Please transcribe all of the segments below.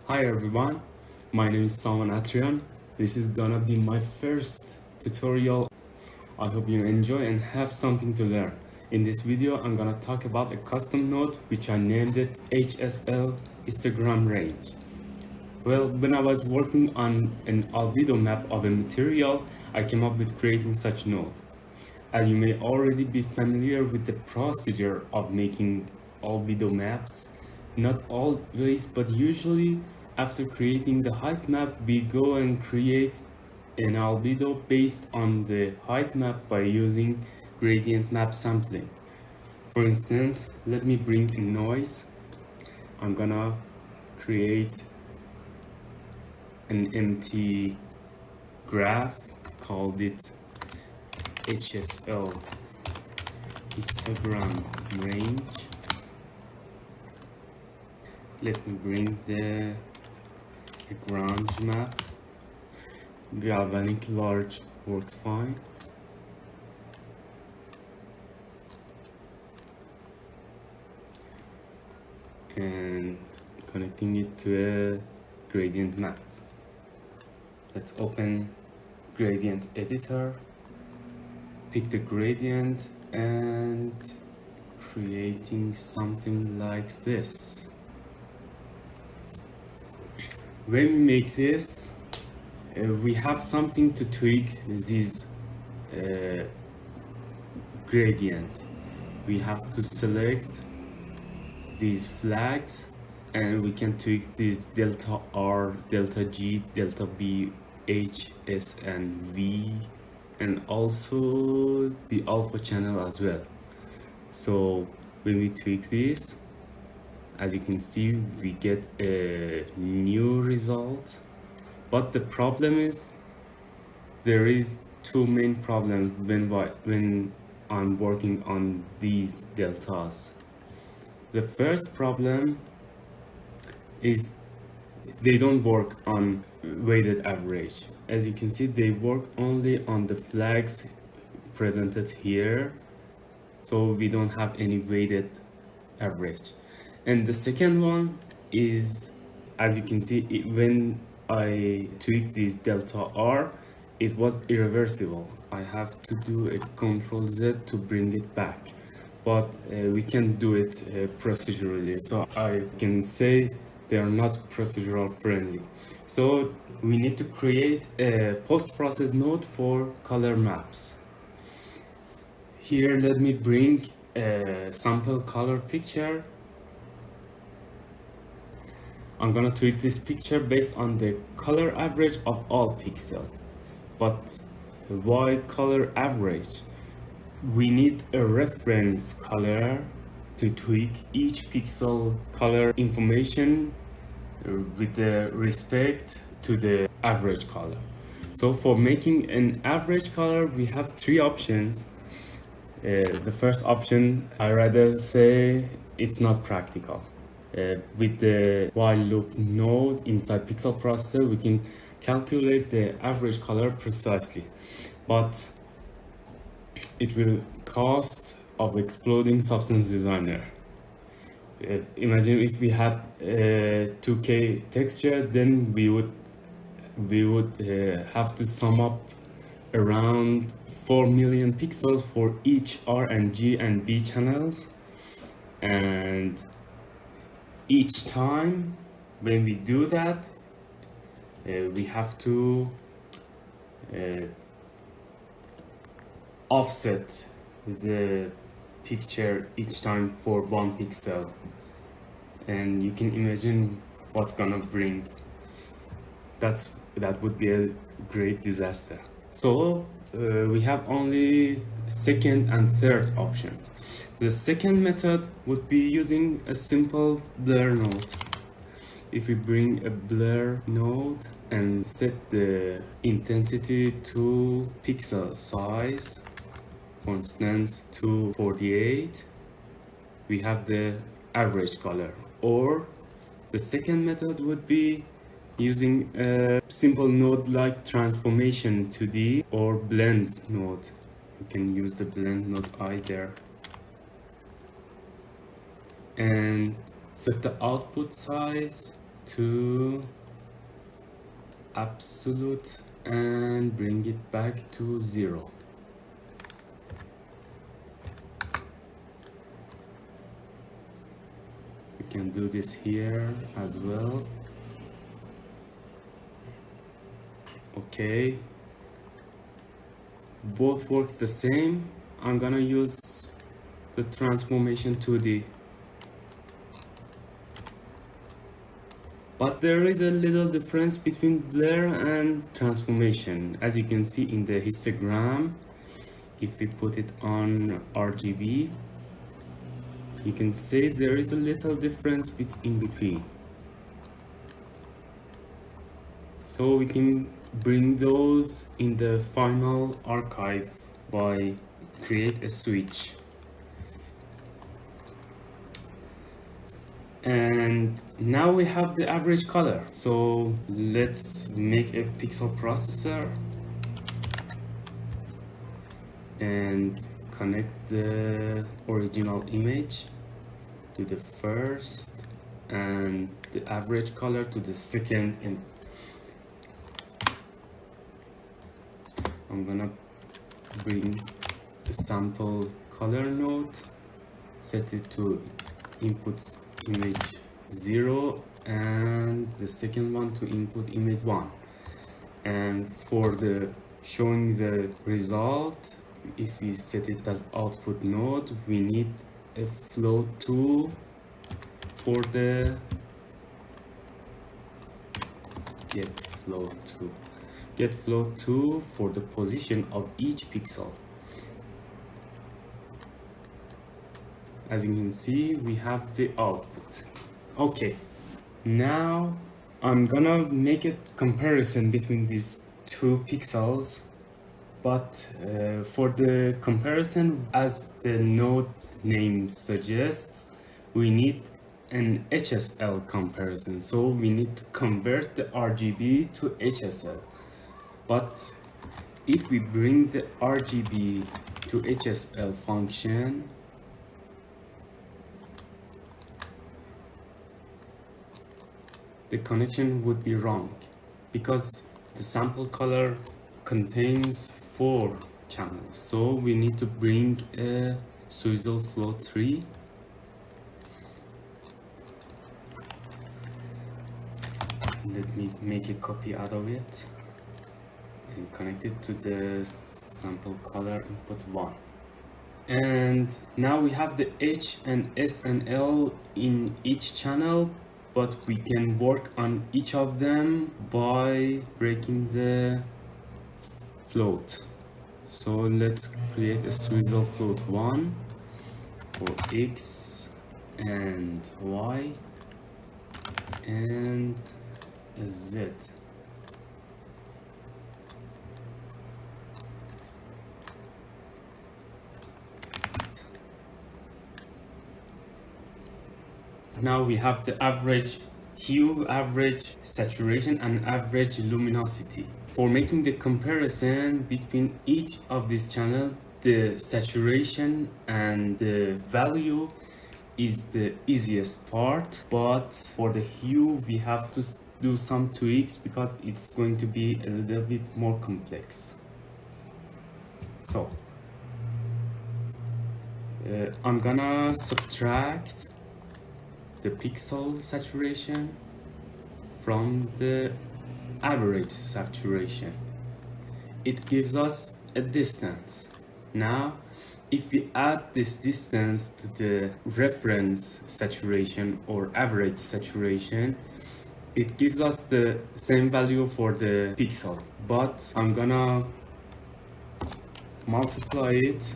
Hi everyone, my name is Salman Atrian. This is gonna be my first tutorial. I hope you enjoy and have something to learn. In this video, I'm gonna talk about a custom node which I named it HSL histogram range. Well, when I was working on an albedo map of a material, I came up with creating such node. As you may already be familiar with the procedure of making albedo maps, not always, but usually after creating the height map, we go and create an albedo based on the height map by using gradient map sampling. For instance, let me bring a noise. I'm gonna create an empty graph, called it HSL histogram range. Let me bring the ground map. Galvanic large works fine. And connecting it to a gradient map. Let's open gradient editor, pick the gradient and creating something like this. When we make this, we have something to tweak this gradient. We have to select these flags and we can tweak this delta R, delta G, delta B, H, S and V, and also the alpha channel as well. So when we tweak this, as you can see, we get a new result. But the problem is, there is two main problems when I'm working on these deltas. The first problem is they don't work on weighted average. As you can see, they work only on the flags presented here, so we don't have any weighted average. And the second one is, as you can see, when I tweak this delta R, it was irreversible. I have to do a Ctrl Z to bring it back, but we can do it procedurally. So I can say they are not procedural friendly. So we need to create a post-process node for color maps. Here, let me bring a sample color picture. I'm gonna tweak this picture based on the color average of all pixels. But why color average? We need a reference color to tweak each pixel color information with the respect to the average color. So for making an average color, we have three options. The first option, I rather say it's not practical. With the while loop node inside pixel processor, we can calculate the average color precisely, but it will cost of exploding Substance Designer. Imagine if we had a 2K texture, then we would have to sum up around 4 million pixels for each R and G and B channels, and each time when we do that, we have to offset the picture each time for 1 pixel, and you can imagine what's gonna bring. That would be a great disaster. So we have only second and third options. The second method would be using a simple blur node. If we bring a blur node and set the intensity to pixel size, for instance 248, we have the average color. Or the second method would be using a simple node like transformation 2D or blend node. You can use the blend node either, and set the output size to absolute and bring it back to 0. We can do this here as well. Okay, both works the same. I'm gonna use the transformation 2D, but there is a little difference between blur and transformation. As you can see in the histogram, if we put it on RGB, you can see there is a little difference in between. So we can bring those in the final archive by create a switch. And now we have the average color. So let's make a pixel processor and connect the original image to the first and the average color to the second. And I'm gonna bring the sample color node, set it to input image 0 and the second one to input image 1. And for the showing the result, if we set it as output node, we need a float 2 for the get float 2 for the position of each pixel. As you can see, we have the output. Okay, now I'm gonna make a comparison between these two pixels, but for the comparison, as the node name suggests, we need an HSL comparison. So we need to convert the RGB to HSL. But if we bring the RGB to HSL function, the connection would be wrong because the sample color contains 4 channels. So we need to bring a swizzle float 3. Let me make a copy out of it and connect it to the sample color input 1. And now we have the H and S and L in each channel, but we can work on each of them by breaking the float. So let's create a swizzle float 1 for X and Y and a Z. Now we have the average hue, average saturation, and average luminosity. For making the comparison between each of these channels, the saturation and the value is the easiest part, but for the hue we have to do some tweaks because it's going to be a little bit more complex. So I'm gonna subtract the pixel saturation from the average saturation. It gives us a distance. Now if we add this distance to the reference saturation or average saturation, it gives us the same value for the pixel, but I'm gonna multiply it,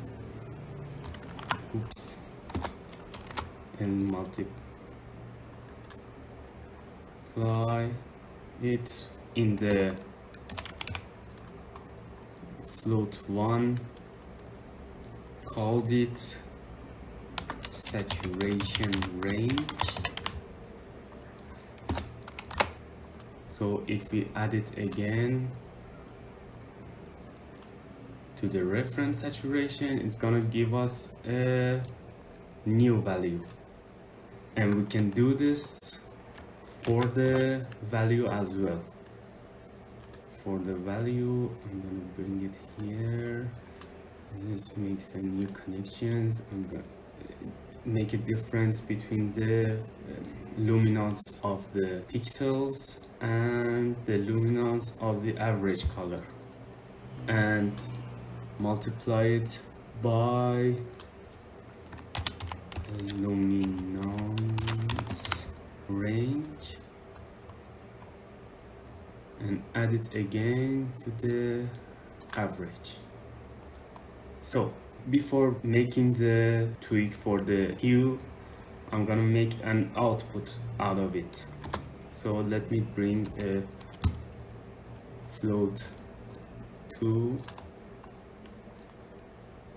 and multiply it in the float 1, called it saturation range. So if we add it again to the reference saturation, it's gonna give us a new value. And we can do this for the value as well. For the value, I'm gonna bring it here. Let's make the new connections. I'm gonna make a difference between the luminance of the pixels and the luminance of the average color, and multiply it by the luminance range and add it again to the average. So before making the tweak for the hue, I'm gonna make an output out of it. So let me bring a float to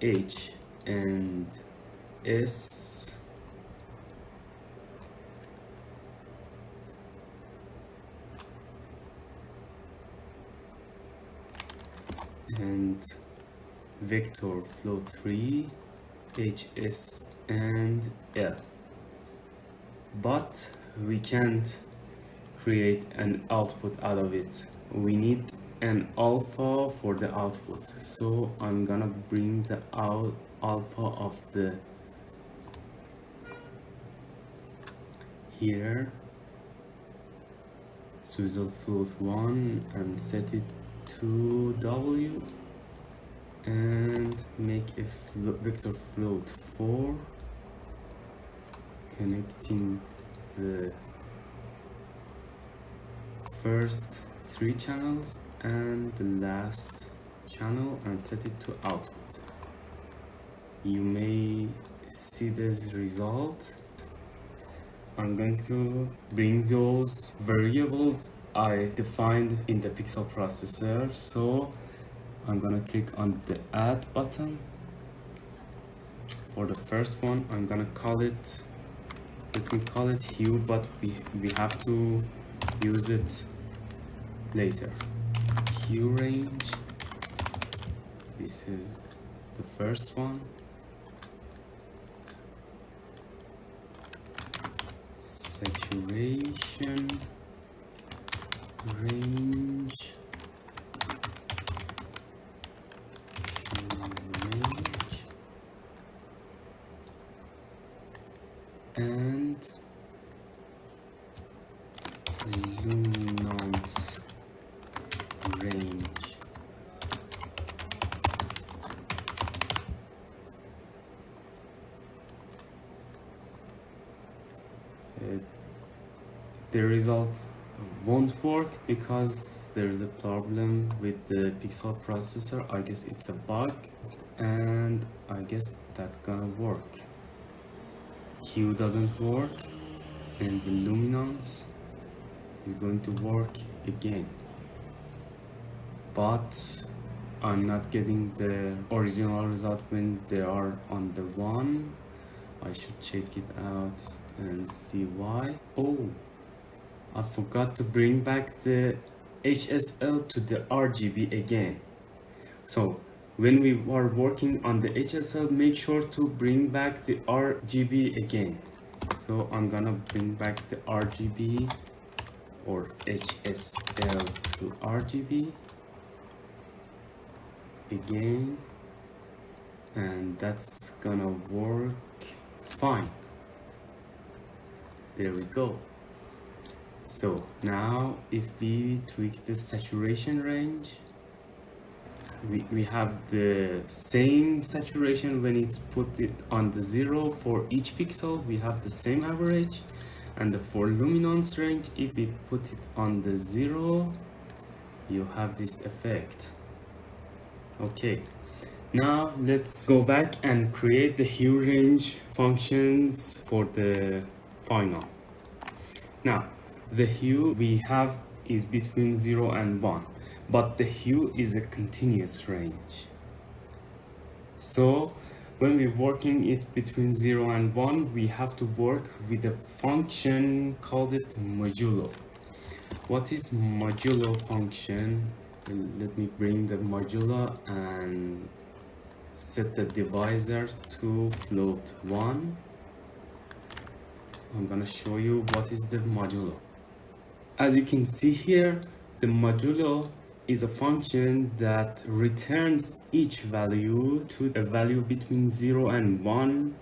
H and S, and vector float 3 HS and L, but we can't create an output out of it. We need an alpha for the output, so I'm gonna bring the alpha of the here swizzle float 1 and set it to W, and make a vector float 4 connecting the first 3 channels and the last channel, and set it to output. You may see this result. I'm going to bring those variables I defined in the pixel processor. So I'm gonna click on the add button. For the first one, I'm gonna call it, let me call it hue, but we have to use it later. Hue range, this is the first one. Saturation range, and luminance range. The result won't work because there is a problem with the pixel processor. I guess it's a bug, and I guess that's gonna work. Hue doesn't work, and the luminance is going to work again, but I'm not getting the original result when they are on the 1. I should check it out and see why. Oh, I forgot to bring back the HSL to the RGB again. So when we are working on the HSL, make sure to bring back the RGB again. So I'm gonna bring back the RGB or HSL to RGB again, and that's gonna work fine. There we go. So now if we tweak the saturation range, we have the same saturation when it's put it on the 0 for each pixel. We have the same average, and for luminance range, if we put it on the 0, you have this effect. Okay, now let's go back and create the hue range functions for the final. Now the hue we have is between 0 and 1, but the hue is a continuous range. So when we're working it between 0 and 1, we have to work with a function called it modulo. What is modulo function? Let me bring the modulo and set the divisor to float 1. I'm gonna show you what is the modulo. As you can see here, the modulo is a function that returns each value to a value between 0 and 1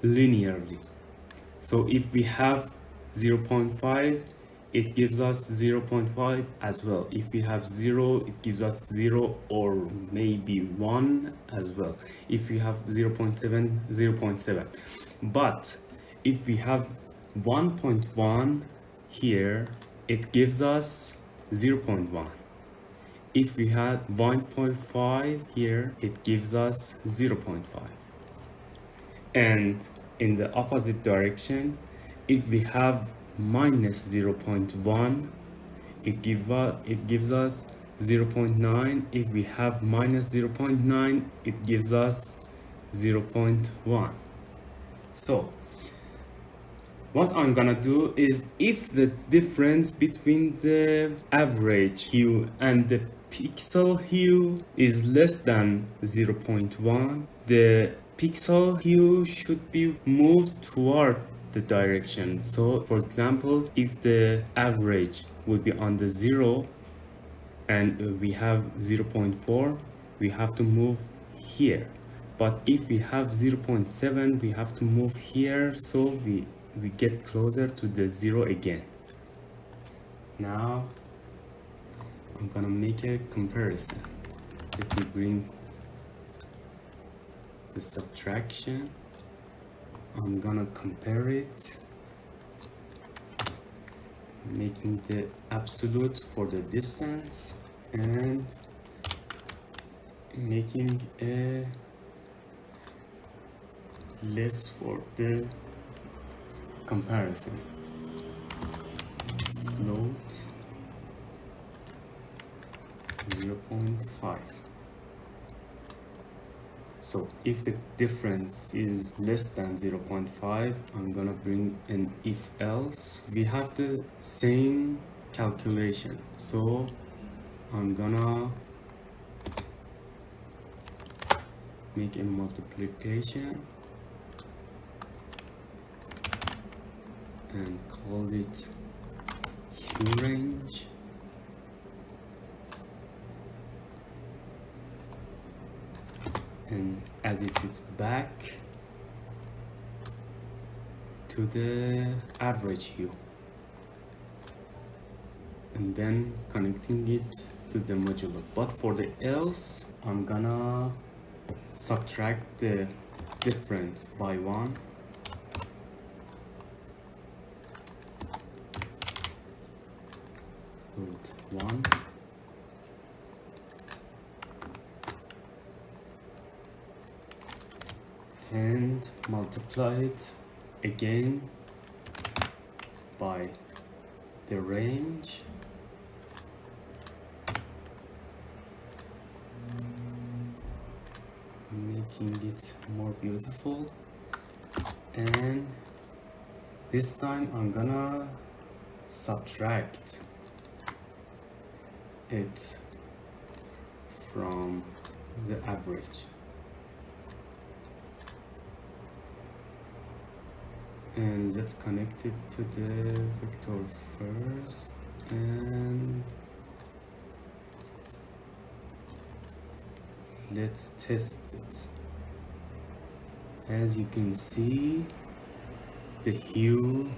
linearly. So if we have 0.5, it gives us 0.5 as well. If we have 0, it gives us 0 or maybe 1 as well. If we have 0.7, 0.7. But if we have 1.1 here, it gives us 0.1. If we had 1.5 here, it gives us 0.5. And in the opposite direction, if we have minus 0.1, it gives us 0.9. If we have minus 0.9, it gives us 0.1. So what I'm gonna do is, if the difference between the average hue and the pixel hue is less than 0.1, the pixel hue should be moved toward the direction. So for example, if the average would be on the 0 and we have 0.4, we have to move here. But if we have 0.7, we have to move here, so we get closer to the 0 again. Now I'm gonna make a comparison. Let me bring the subtraction. I'm gonna compare it, making the absolute for the distance and making a less for the comparison. Float 0.5. So if the difference is less than 0.5, I'm gonna bring an if else. We have the same calculation, so I'm gonna make a multiplication and call it hue range. And edit it back to the average hue, and then connecting it to the modulo. But for the else, I'm gonna subtract the difference by 1. So it's 1. And multiply it again by the range, making it more beautiful. And this time I'm gonna subtract it from the average. And let's connect it to the vector first, and let's test it. As you can see, the hue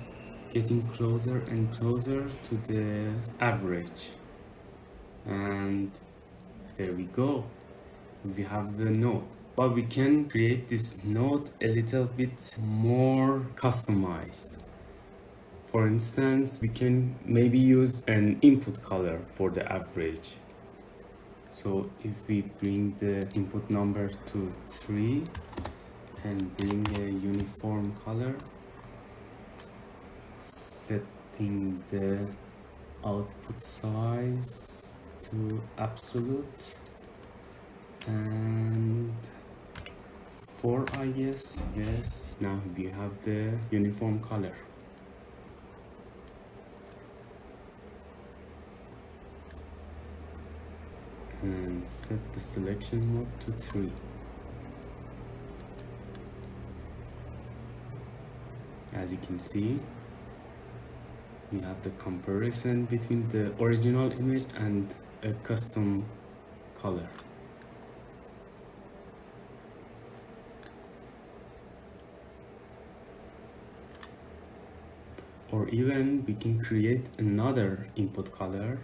getting closer and closer to the average, and there we go, we have the node. But we can create this node a little bit more customized. For instance, we can maybe use an input color for the average. So if we bring the input number to 3 and bring a uniform color, setting the output size to absolute, and 4, I guess. Yes, now we have the uniform color. And set the selection mode to 3. As you can see, We have the comparison between the original image and a custom color. Or even we can create another input color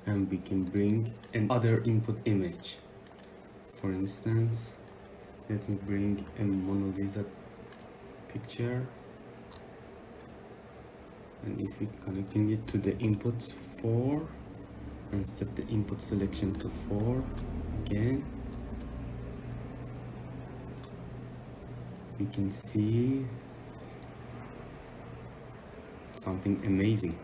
and we can bring another input image. For instance, let me bring a Mona Lisa picture, and if we connecting it to the input 4 and set the input selection to 4 again, we can see something amazing.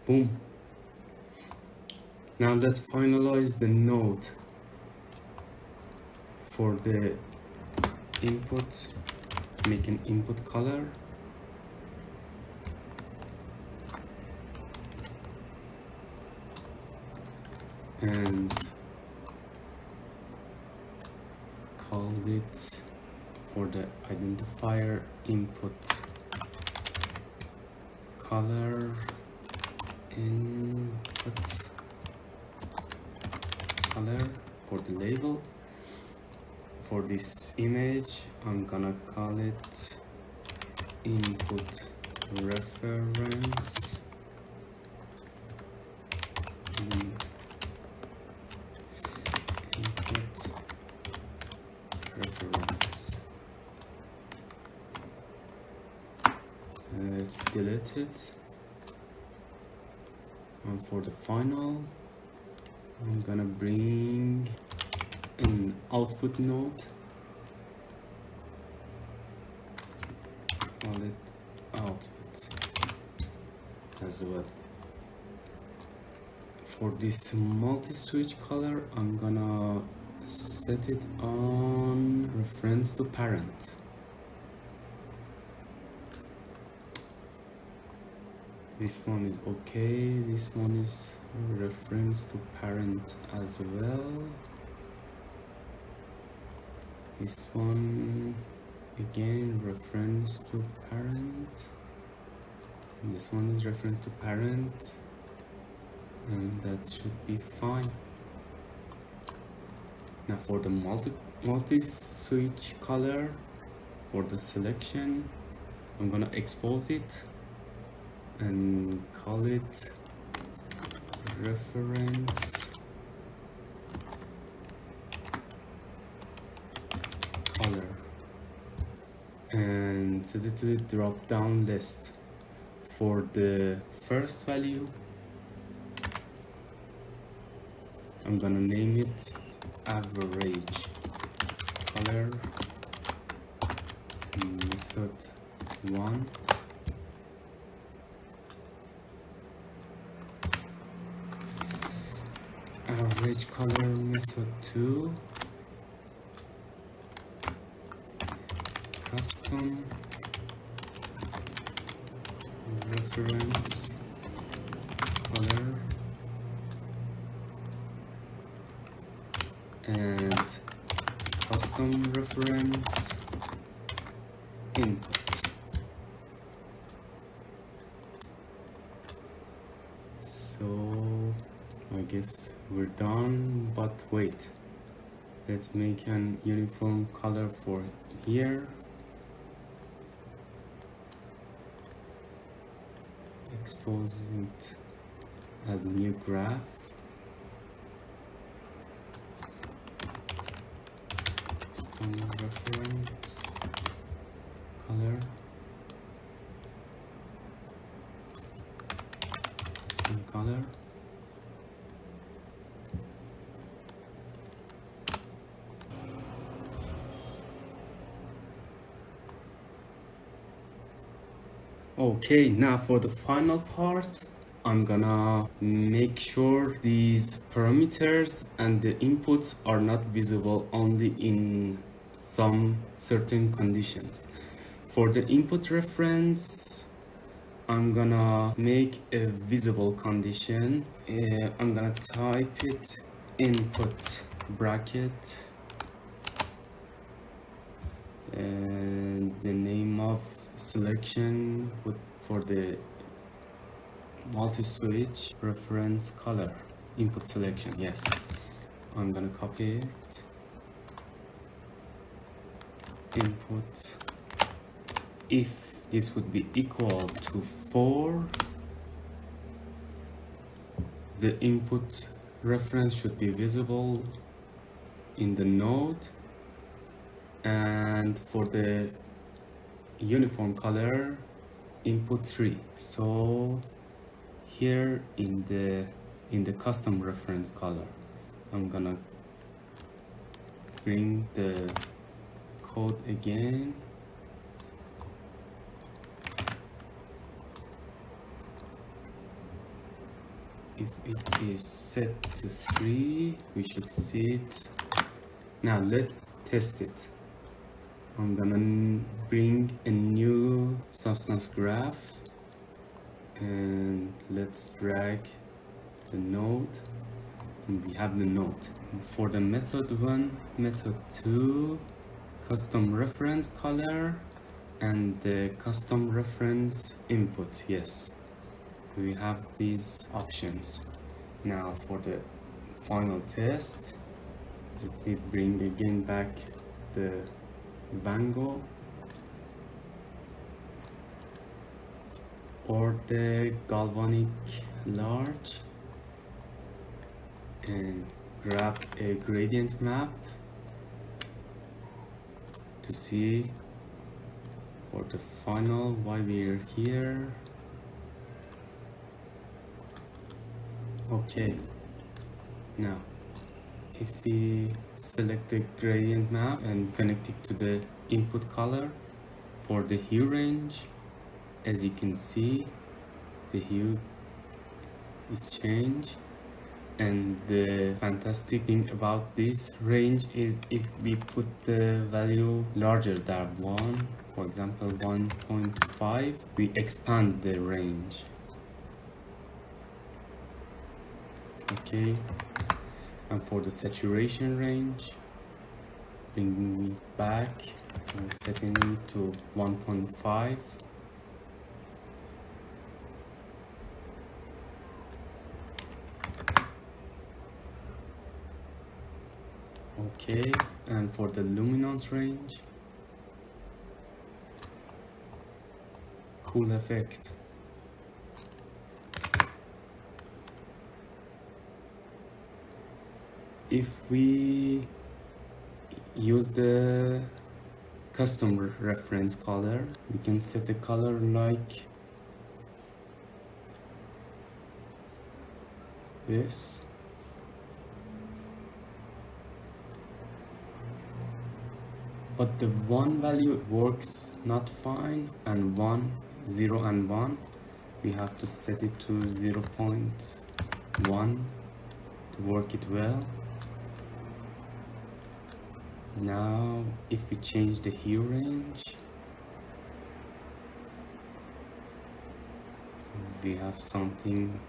Boom. Now let's finalize the node for the input. Make an input color. And call it for the identifier input color input color for the label. For this image, I'm gonna call it input reference input reference. Let's delete it. And for the final, I'm gonna bring an output node. Call it output as well. For this multi-switch color, I'm gonna set it on reference to parent. This one is okay. This one is reference to parent as well. This one again reference to parent. This one is reference to parent, and that should be fine. Now for the multi-switch color, for the selection, I'm gonna expose it and call it reference color, and set it to the drop down list. For the first value, I'm gonna name it average color method 1. Average color method 2. Custom reference color, and custom reference input. So I guess we're done, but wait, let's make an uniform color for here. Expose it as new graph. Custom reference color, custom color. Okay, now for the final part, I'm gonna make sure these parameters and the inputs are not visible only in some certain conditions. For the input reference, I'm gonna make a visible condition. I'm gonna type it input bracket and the name of selection for the multi-switch reference color input selection. Yes, I'm gonna copy it. Input, if this would be equal to 4, the input reference should be visible in the node, and for the uniform color, input 3. So here in the custom reference color, I'm gonna bring the code again. If it is set to 3, we should see it. Now let's test it. I'm gonna bring a new substance graph and let's drag the node, and we have the node. For the method 1, method 2, custom reference color and the custom reference input. Yes, we have these options. Now for the final test, let me bring again back the Van Gogh or the galvanic large and grab a gradient map to see for the final why we're here. Okay, now if we select the gradient map and connect it to the input color for the hue range, as you can see, the hue is changed. And the fantastic thing about this range is if we put the value larger than 1, for example 1.5, we expand the range. Okay, and for the saturation range, bring it back and setting it to 1.5. Okay, and for the luminance range, cool effect. If we use the custom reference color, we can set the color like this. But the 1 value works not fine, and 1, 0 and 1, we have to set it to 0.1 to work it well. Now if we change the hue range, we have something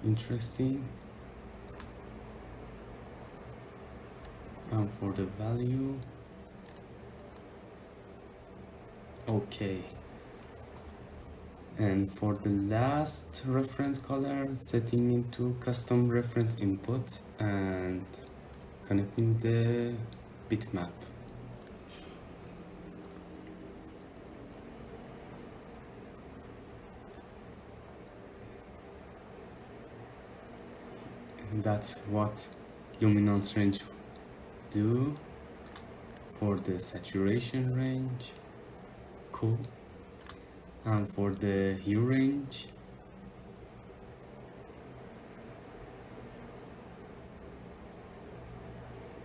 interesting. And for the value, okay. And for the last reference color, setting into custom reference input and connecting the bitmap. And that's what luminance range do. For the saturation range, cool. And for the hue range,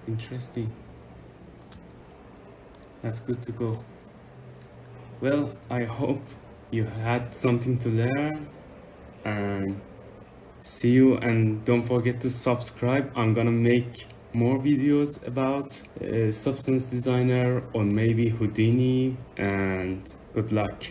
interesting. That's good to go. Well, I hope you had something to learn, and see you, and don't forget to subscribe. I'm gonna make more videos about Substance Designer or maybe Houdini, and good luck.